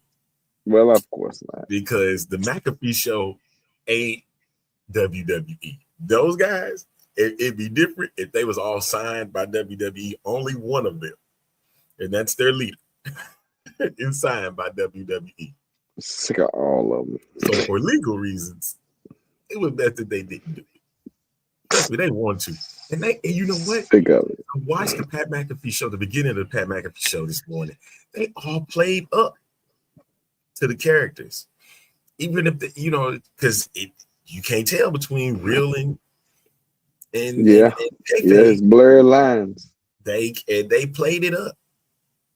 Well, of course not. Because the McAfee show ain't WWE. Those guys, it'd be different if they was all signed by WWE. Only one of them, and that's their leader, is signed by WWE. Sick of all of them. So for legal reasons, it was best that they didn't do it. Trust me, they want to. And you know what? Sick of it. I watched the Pat McAfee show, the beginning of the Pat McAfee show this morning. They all played up to the characters. Even if, because you can't tell between real and it's blurred lines. They played it up.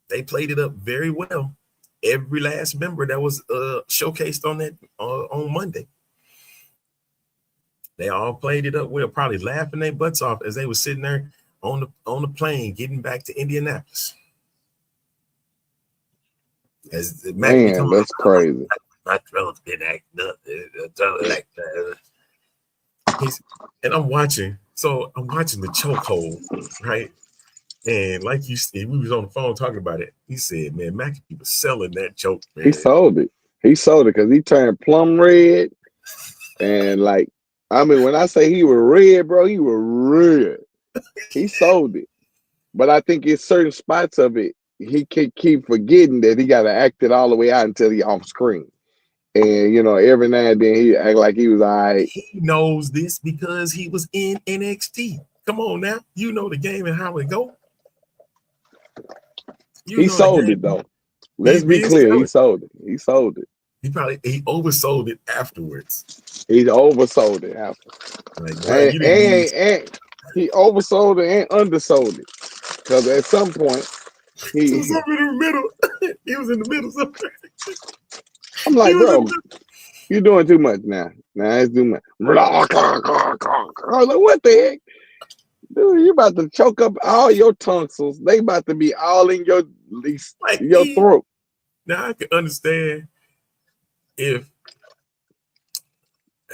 They played it up very well. Every last member that was showcased on that on Monday. They all played it up well, probably laughing their butts off as they were sitting there on the plane getting back to Indianapolis. As man, that's crazy. My throat's been acting up. And I'm watching the chokehold, right? And like you said, we was on the phone talking about it. He said, man, McAfee was selling that choke, man. He sold it because he turned plum red. And like, I mean, when I say he was red, bro, he was red. He sold it. But I think in certain spots of it, he can keep forgetting that he got to act it all the way out until he off screen. And, every now and then he act like he was all right. He knows this because he was in NXT. Come on now. You know the game and how it go. He sold it, though. Let's be clear. He sold it. He sold it. He oversold it afterwards. He oversold it afterwards. Like, bro, and he oversold it and undersold it. Because at some point, he was in the middle. He was in the middle somewhere. I'm like, bro, you're doing too much now. Nah, it's too much. I'm like, what the heck? Dude, you about to choke up all your tonsils. They about to be all in your throat. Now I can understand if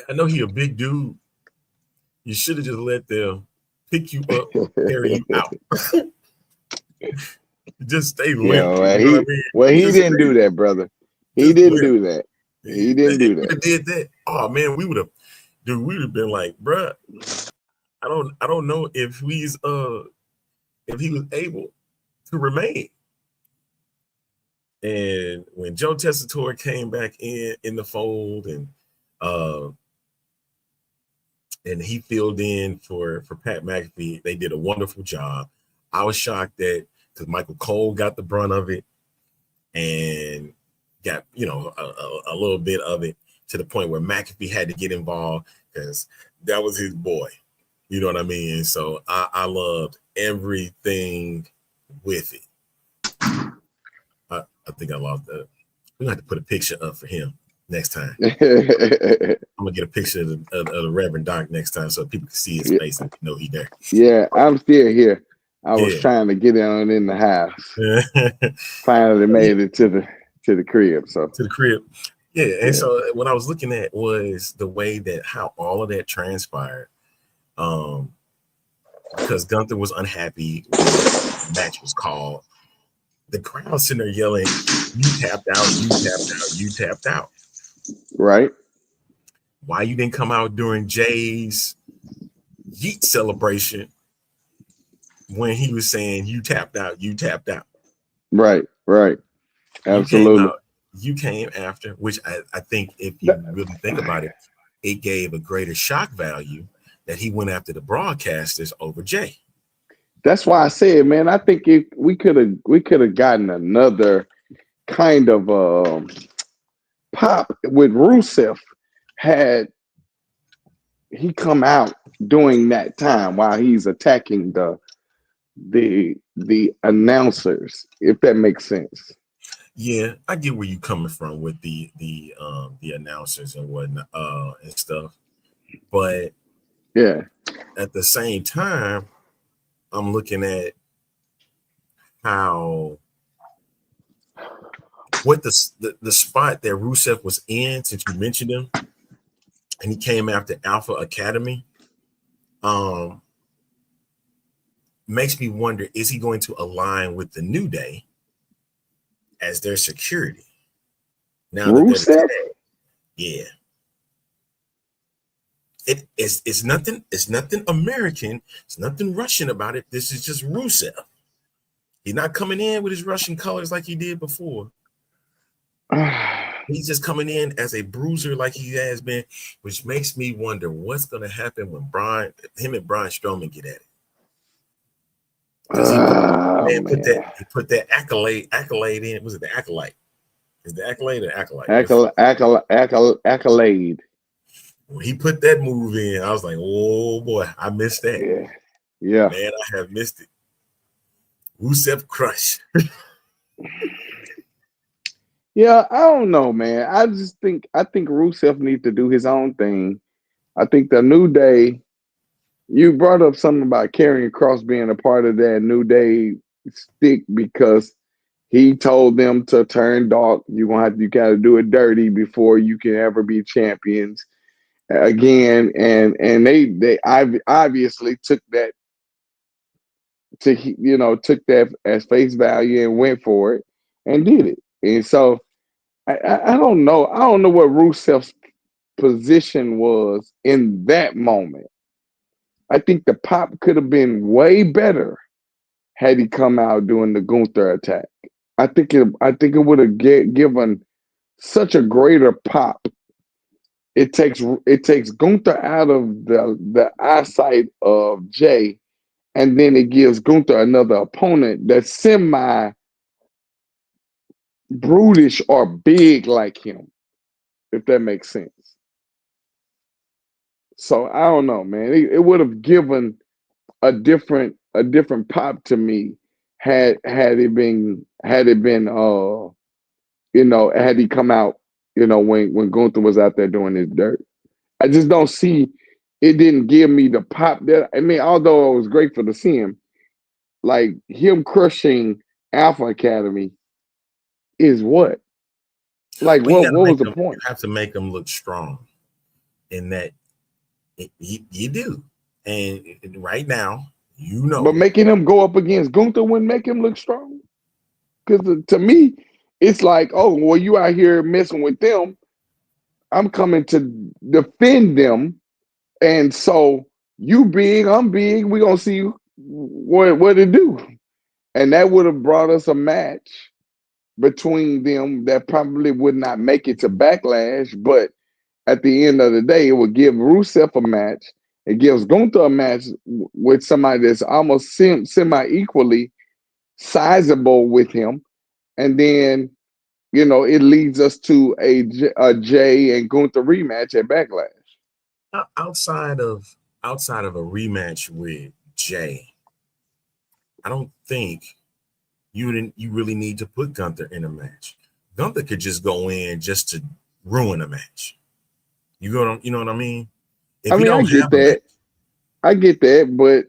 I know he a big dude. You should have just let them pick you up, carry you out. Just stay limp. He didn't do that, brother. He didn't do that. He didn't do that. Did that. Oh man, we would have been like, bruh, I don't know if he was able to remain. And when Joe Tessitore came back in the fold and he filled in for Pat McAfee, they did a wonderful job. I was shocked that because Michael Cole got the brunt of it and got a little bit of it to the point where McAfee had to get involved because that was his boy. You know what I mean? So I loved everything with it. I think I lost that. We're gonna have to put a picture up for him next time. I'm gonna get a picture of the Reverend Doc next time so people can see his face and know he's there. Yeah, I'm still here. I was trying to get on in the house. Finally made it to the crib. So to the crib. Yeah. And so what I was looking at was the way that how all of that transpired. Because Gunther was unhappy when the match was called. The crowd sitting there yelling, "You tapped out, you tapped out, you tapped out." Right. Why you didn't come out during Jay's Yeet celebration when he was saying you tapped out, you tapped out? Right. Absolutely. You came after, which I think if you really think about it, it gave a greater shock value that he went after the broadcasters over Jay. That's why I said, man, I think we could have gotten another kind of pop with Rusev had he come out during that time while he's attacking the announcers, if that makes sense. Yeah, I get where you coming from with the announcers and whatnot and stuff, but Yeah. at the same time, I'm looking at how what the spot that Rusev was in, since you mentioned him, and he came after Alpha Academy, makes me wonder, is he going to align with the New Day as their security now that they're Rusev? yeah. It's nothing American, it's nothing Russian about it. This is just Rusev. He's not coming in with his Russian colors like he did before. He's just coming in as a bruiser like he has been, which makes me wonder what's going to happen when him and Braun Strowman get at it. Because he put that accolade in. Was it the acolyte? Is the accolade or acolyte? Accolade. When he put that move in, I was like, oh boy, I missed that. Yeah. Man, I have missed it. Rusev Crush. Yeah, I don't know, man. I think Rusev needs to do his own thing. I think the New Day, you brought up something about Karrion Kross being a part of that New Day stick because he told them to turn dark. You gotta do it dirty before you can ever be champions again. And they obviously took that took that as face value and went for it and did it. And so I don't know. I don't know what Rusev's position was in that moment. I think the pop could have been way better had he come out doing the Gunther attack. I think it would have given such a greater pop. It takes Gunther out of the eyesight of Jay, and then it gives Gunther another opponent that's semi brutish or big like him, if that makes sense. So I don't know, man. It would have given a different pop to me had it been had he come out, when Gunther was out there doing his dirt. I just don't see it didn't give me the pop that although it was great to see him, like him crushing Alpha Academy is what? Like Well, what was the point? You have to make them look strong in that you do. And right now, But making him go up against Gunther wouldn't make him look strong. Because to me, it's like, oh, well, you out here messing with them. I'm coming to defend them. And so you big, I'm big. We're going to see what it do. And that would have brought us a match between them that probably would not make it to Backlash. But at the end of the day, it would give Rusev a match. It gives Gunther a match with somebody that's almost semi-equally sizable with him. And then, it leads us to a Jay and Gunther rematch at Backlash. Outside of a rematch with Jay, I don't think you really need to put Gunther in a match. Gunther could just go in just to ruin a match. You know what I mean? I get that. I get that, but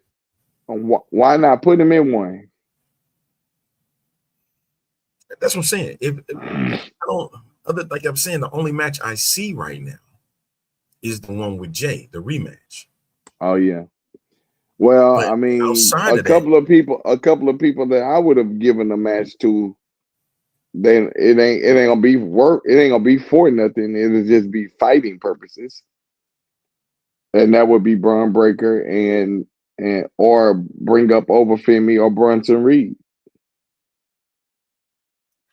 why not put him in one? That's what I'm saying. Like I'm saying, the only match I see right now is the one with Jay, the rematch. Oh yeah. Well, but a couple of people that I would have given a match to, then it ain't gonna be work. It ain't gonna be for nothing. It'll just be fighting purposes, and that would be Braun Breaker and or bring up Overfemi or Bronson Reed.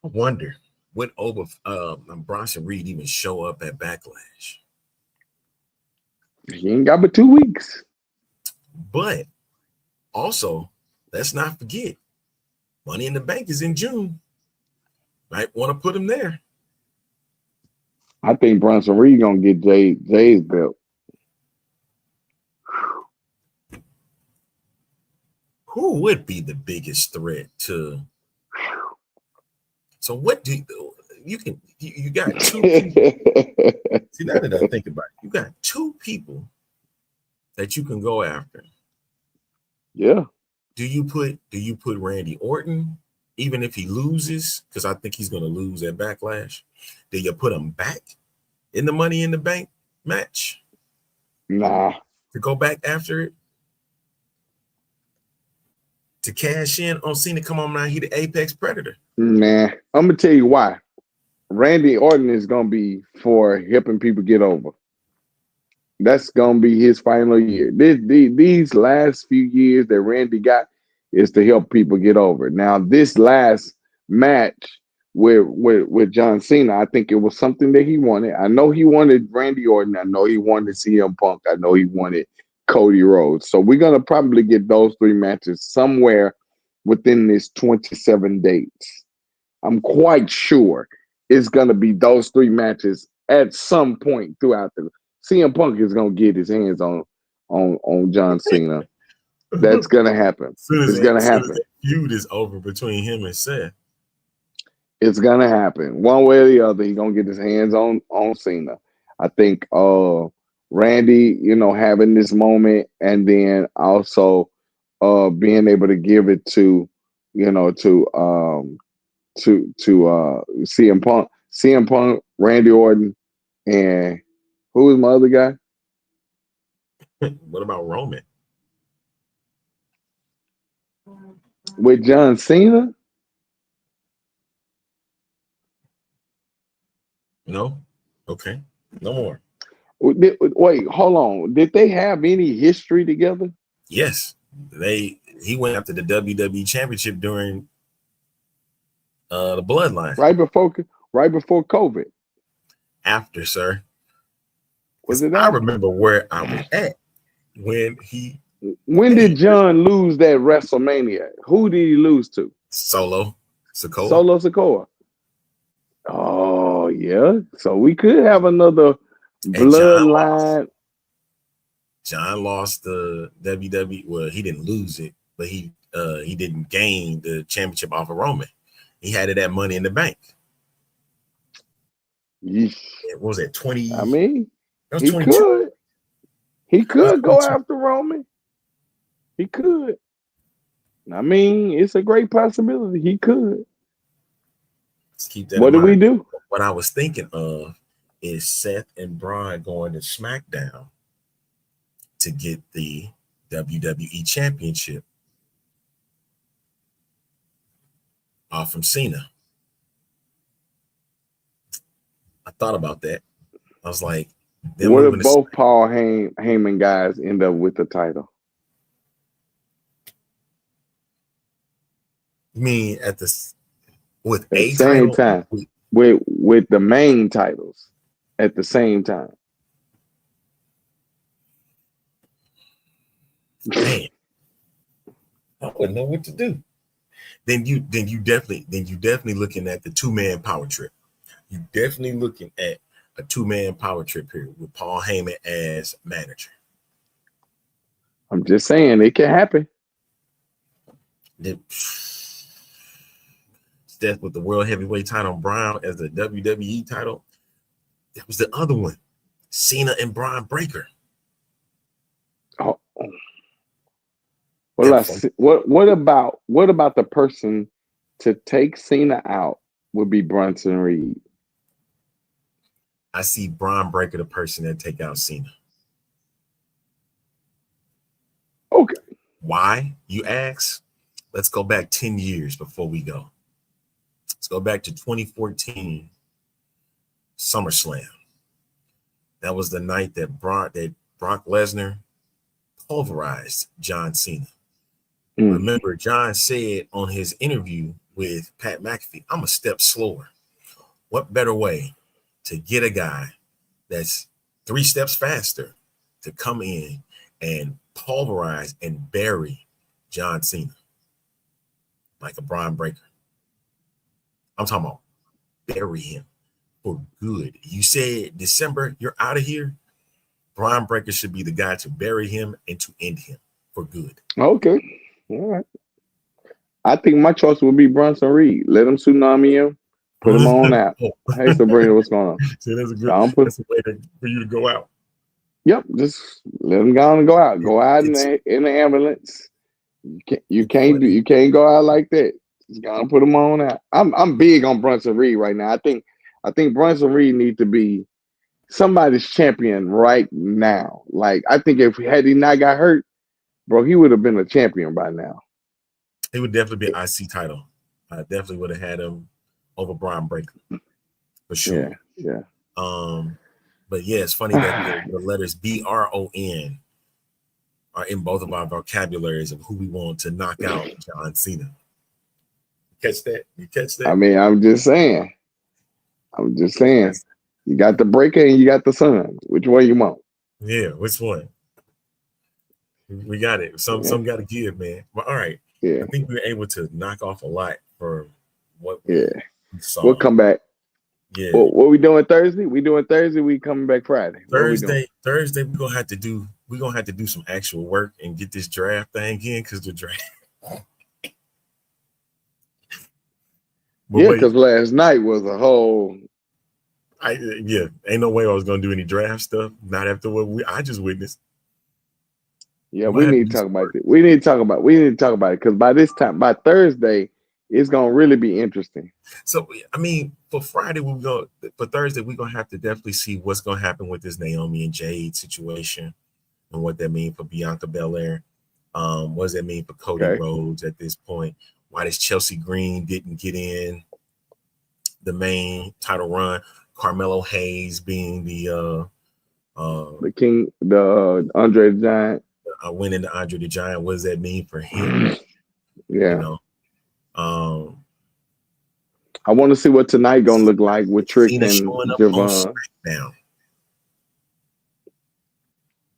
I wonder would Bronson Reed even show up at Backlash? He ain't got but 2 weeks. But also, let's not forget, Money in the Bank is in June. Might want to put him there. I think Bronson Reed gonna get Jay's belt. who would be the biggest threat to? So what do you got two people? See, now that I think about it, you got two people that you can go after. Yeah. Do you put Randy Orton, even if he loses, because I think he's going to lose at Backlash? Do you put him back in the Money in the Bank match? Nah. To go back after it? To cash in on Cena? Come on now, he the apex predator. Nah. I'm gonna tell you why. Randy Orton is gonna be for helping people get over. That's gonna be his final year. These last few years that Randy got is to help people get over. Now, this last match with John Cena, I think it was something that he wanted. I know he wanted Randy Orton. I know he wanted CM Punk. I know he wanted Cody Rhodes. So we're gonna probably get those three matches somewhere within this 27 dates. I'm quite sure it's gonna be those three matches at some point throughout the. CM Punk is gonna get his hands on John Cena. That's gonna happen. It's gonna happen. The feud is over between him and Seth. It's gonna happen. One way or the other, he's gonna get his hands on Cena. I think Randy, having this moment and then also being able to give it to CM Punk, Randy Orton, and who was my other guy? What about Roman? With John Cena? No? Okay. No more. Wait, hold on. Did they have any history together? Yes. He went after the WWE Championship during the Bloodline. Right before COVID. After, sir. Was it I after? remember where I was at when did John lose that WrestleMania? Who did he lose to? Solo Sikoa. Solo Sikoa. Oh, yeah. So we could have another bloodline. John lost the WWE. Well, he didn't lose it, but he didn't gain the championship off of Roman. He had it at Money in the Bank. Yeesh. What was it, 20? I mean, that was he 22. could. He could go after Roman. He could. I mean, it's a great possibility. He could. Let's keep that What in do we mind. do? What I was thinking of is Seth and Braun going to SmackDown to get the WWE Championship off from Cena. I thought about that. I was like, what if both Paul Heyman guys end up with the title? You mean at the same time with the main titles at the same time? Man, I wouldn't know what to do. Then you definitely looking at the 2-man power trip. You definitely looking at a 2-man power trip here with Paul Heyman as manager. I'm just saying it can happen. Steph with the World Heavyweight title, Brown as the WWE title. That was the other one. Cena and Braun Breaker. Oh. What about the person to take Cena out would be Bronson Reed? I see Braun Breaker the person that take out Cena. Okay. Why, you ask? Let's go back 10 years before we go. Let's go back to 2014 SummerSlam. That was the night that Brock Lesnar pulverized John Cena. Remember, John said on his interview with Pat McAfee, I'm a step slower. What better way to get a guy that's 3 steps faster to come in and pulverize and bury John Cena like a Braun Breaker? I'm talking about bury him for good. You said December, you're out of here. Braun Breaker should be the guy to bury him and to end him for good. Okay. All right. I think my choice would be Bronson Reed. Let him tsunami him, put him on out. Hey, Sabrina, what's going on? So that's a good. Don't That's a way for you to go out. Yep, just let him go and go out. Go out in It's the ambulance. You it's funny. can't go out like that. Just gotta put him on out. I'm big on Bronson Reed right now. I think Bronson Reed needs to be somebody's champion right now. Like I think if he not got hurt, bro, he would have been a champion by now. It would definitely be an IC title. I definitely would have had him over Brian Breaker for sure. Yeah. But yeah, it's funny that the letters BRON are in both of our vocabularies of who we want to knock out John Cena. Catch that? You catch that? I mean, I'm just saying. You got the Breaker and you got the Sun. Which one you want? Yeah, which one? We got it. Some got to give, man. But all right. Yeah. I think we were able to knock off a lot for what we saw. We'll come back. Yeah. What we doing Thursday? We doing Thursday. We coming back Friday. Thursday we're gonna have to do some actual work and get this draft thing in because the draft. Because last night was a whole. Ain't no way I was gonna do any draft stuff. Not after what I just witnessed. Yeah, we need to talk about it. We need to talk about it because by Thursday, it's gonna really be interesting. So I mean, for Thursday, we're gonna have to definitely see what's gonna happen with this Naomi and Jade situation and what that means for Bianca Belair. What does that mean for Cody Rhodes at this point? Why does Chelsea Green didn't get in the main title run? Carmelo Hayes being the king, the Andre the Giant. Winning the Andre the Giant. What does that mean for him? Yeah. You know? I want to see what tonight gonna look like with Trick and Javon. Now.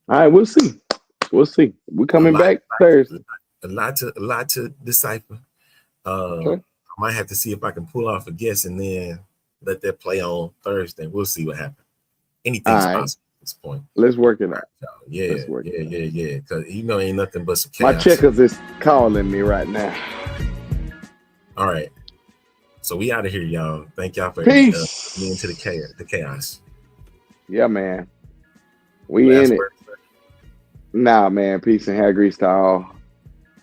All right, we'll see. We're coming back Thursday. A lot to decipher. I might have to see if I can pull off a guess and then let that play on Thursday. We'll see what happens. Anything's possible at this point. Let's work it out. Yeah. Because ain't nothing but some chaos. My checkers is calling me right now. All right. So we out of here, y'all. Thank y'all for being into the chaos. Yeah, man. We in it. Nah, man. Peace and hair grease to all.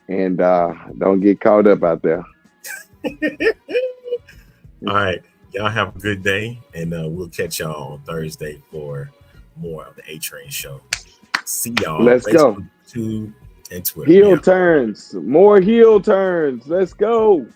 And don't get caught up out there. All right. Y'all have a good day. And we'll catch y'all on Thursday for more of the A-Train show. See y'all. Let's go. YouTube and Twitter. Heel turns. More heel turns. Let's go.